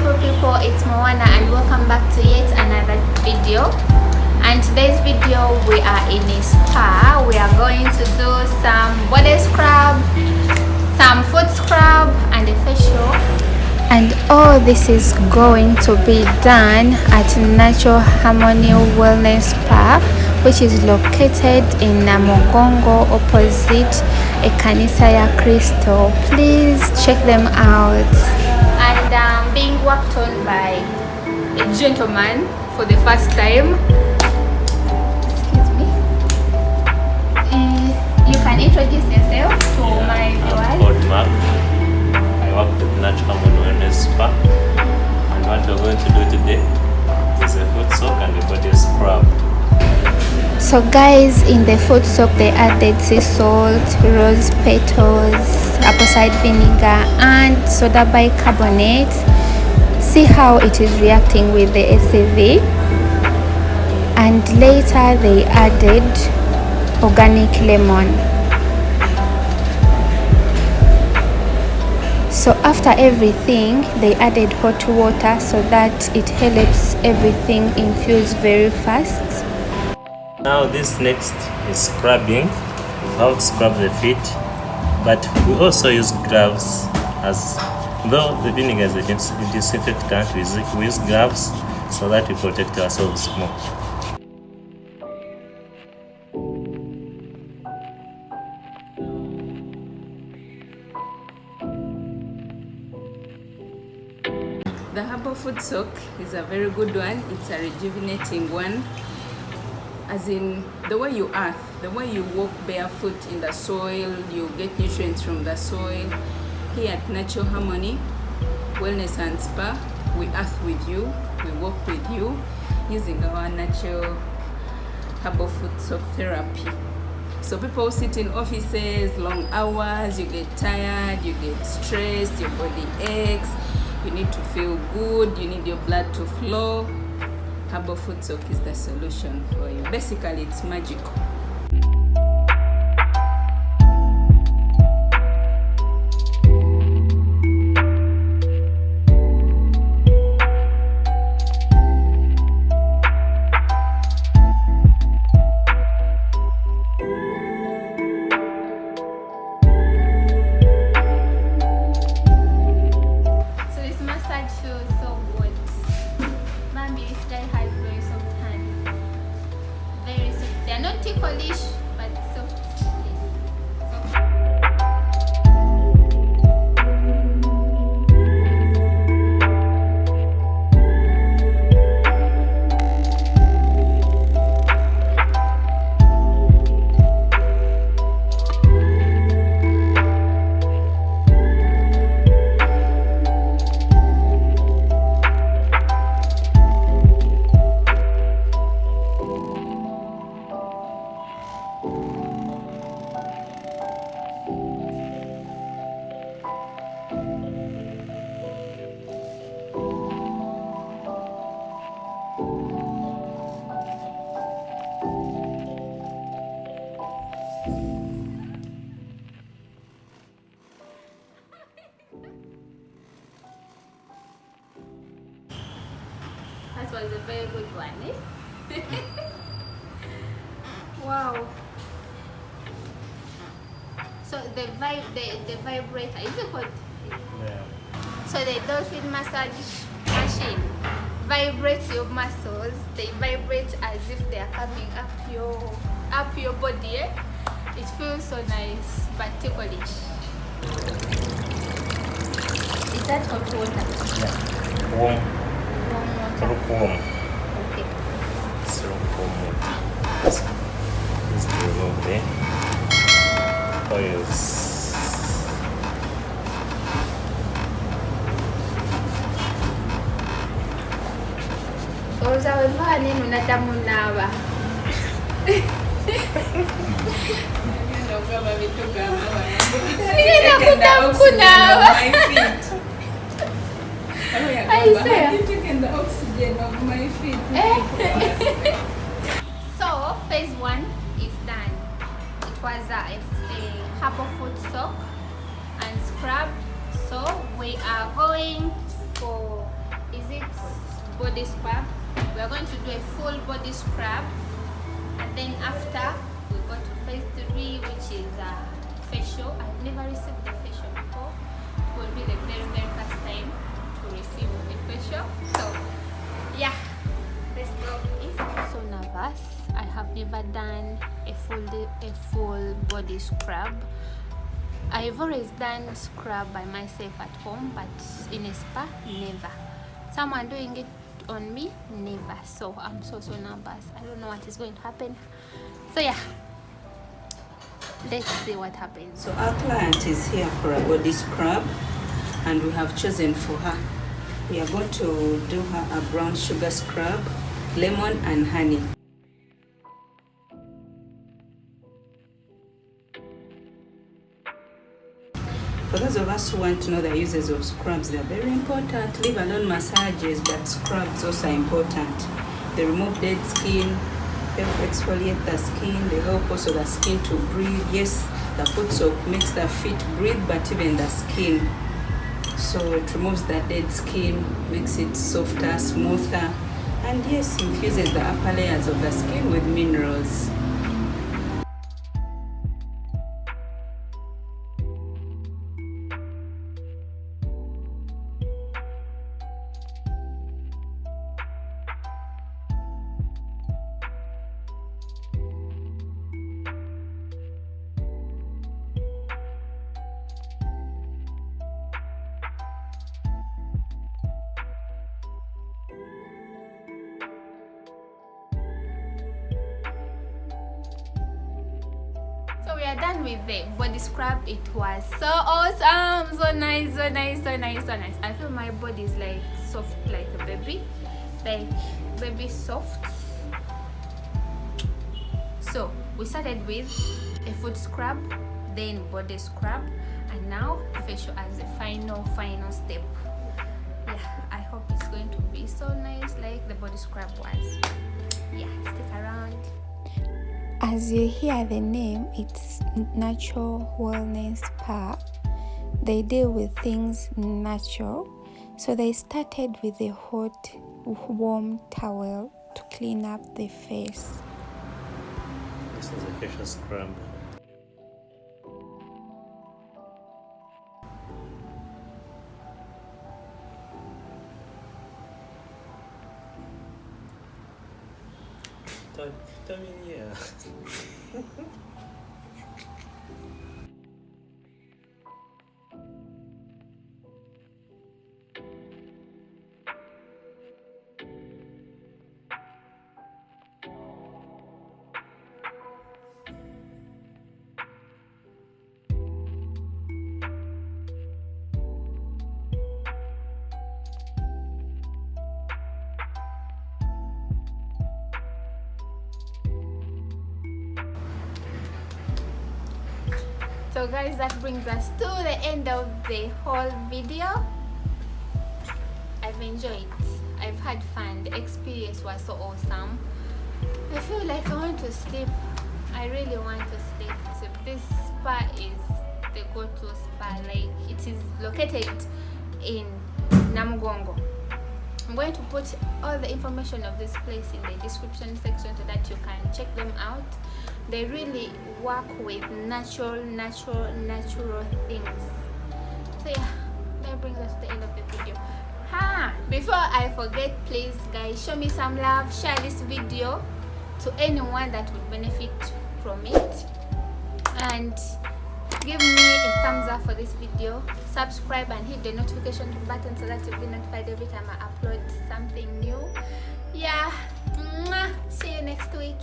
beautiful people, it's Moana and welcome back to yet another video. And today's video we are in a spa. We are going to do some body scrub, some foot scrub and a facial. And all this is going to be done at Natural Harmony Wellness Spa, which is located in Namugogo opposite Ekanisa ya Kristo. Please check them out. And being worked on by a gentleman for the first time. Excuse me. You can introduce yourself to my viewers. I work with Natural Harmony Wellness Spa, and what we're going to do today is a foot soak and a body scrub. So guys, in the foot soak they added sea salt, rose petals, apple cider vinegar and soda bicarbonate. See how it is reacting with the ACV. And later they added organic lemon. So after everything they added hot water so that it helps everything infuse very fast. Now this next is scrubbing. How to scrub the feet, but we also use gloves, as though the vinegar is a disinfectant. We use gloves so that we protect ourselves more. The herbal foot soak is a very good one. It's a rejuvenating one. As in the way you earth, the way you walk barefoot in the soil, you get nutrients from the soil. Here at Natural Harmony Wellness and Spa, we earth with you, we walk with you using our natural herbal foot soak therapy. So people sit in offices, long hours, you get tired, you get stressed, your body aches, you need to feel good, you need your blood to flow. Herbal foot soak is the solution for you. Basically, it's magical. So this massage feels so good. Mommy, it's very hard, very soft hands. Very soft. They're not ticklish, but soft. That was a very good one, eh? Wow. So the vibrator, is it called? Yeah. So the dolphin massage machine vibrates your muscles. They vibrate as if they are coming up your body, eh? It feels so nice but ticklish. Is that hot water? Yeah. Warm. Warm water. Warm. Okay. So warm. Just remove the oils. Oza wevaa nini unadamu nawa? Sina kutamu kunawa. I The oxygen of my feet. So phase 1 is done. It was a herbal foot soak and scrub. So we are going for body scrub. We are going to do a full body scrub, and then after we go to phase 3, which is facial. I've never received the facial before. It will be the very first time to receive the facial. So yeah, let's go. I'm so nervous. I have never done a full body scrub. I've always done scrub by myself at home, but in a spa, never. Someone doing it on me, never. So I'm so nervous. I don't know what is going to happen. So yeah, let's see what happens. So our client is here for a body scrub, and we have chosen for her. We are going to do her a brown sugar scrub, lemon and honey. For those of us who want to know the uses of scrubs, they are very important. Leave alone massages, but scrubs also are important. They remove dead skin, they exfoliate the skin, they help also the skin to breathe. Yes, the foot soap makes the feet breathe, but even the skin. So it removes the dead skin, makes it softer, smoother, and yes, infuses the upper layers of the skin with minerals. So we are done with the body scrub. It was so awesome, so nice. I feel my body is like soft, like a baby, soft. So we started with a foot scrub, then body scrub, and now facial as the final step. Yeah, I hope it's going to be so nice like the body scrub was. Yeah, stick around. As you hear the name, it's Natural Wellness Spa. They deal with things natural. So they started with a hot, warm towel to clean up the face. This is a facial scrub. Yeah. So guys, that brings us to the end of the whole video. I've enjoyed, I've had fun, the experience was so awesome. I feel like I want to sleep. I really want to sleep. So this spa is the go-to spa. Like, it is located in Namugogo. I'm going to put all the information of this place in the description section so that you can check them out. They really work with natural things. So yeah, that brings us to the end of the video. Before I forget, please guys, show me some love, share this video to anyone that will benefit from it, and give me a thumbs up for this video. Subscribe and hit the notification button so that you'll be notified every time I upload something new. Yeah, see you next week.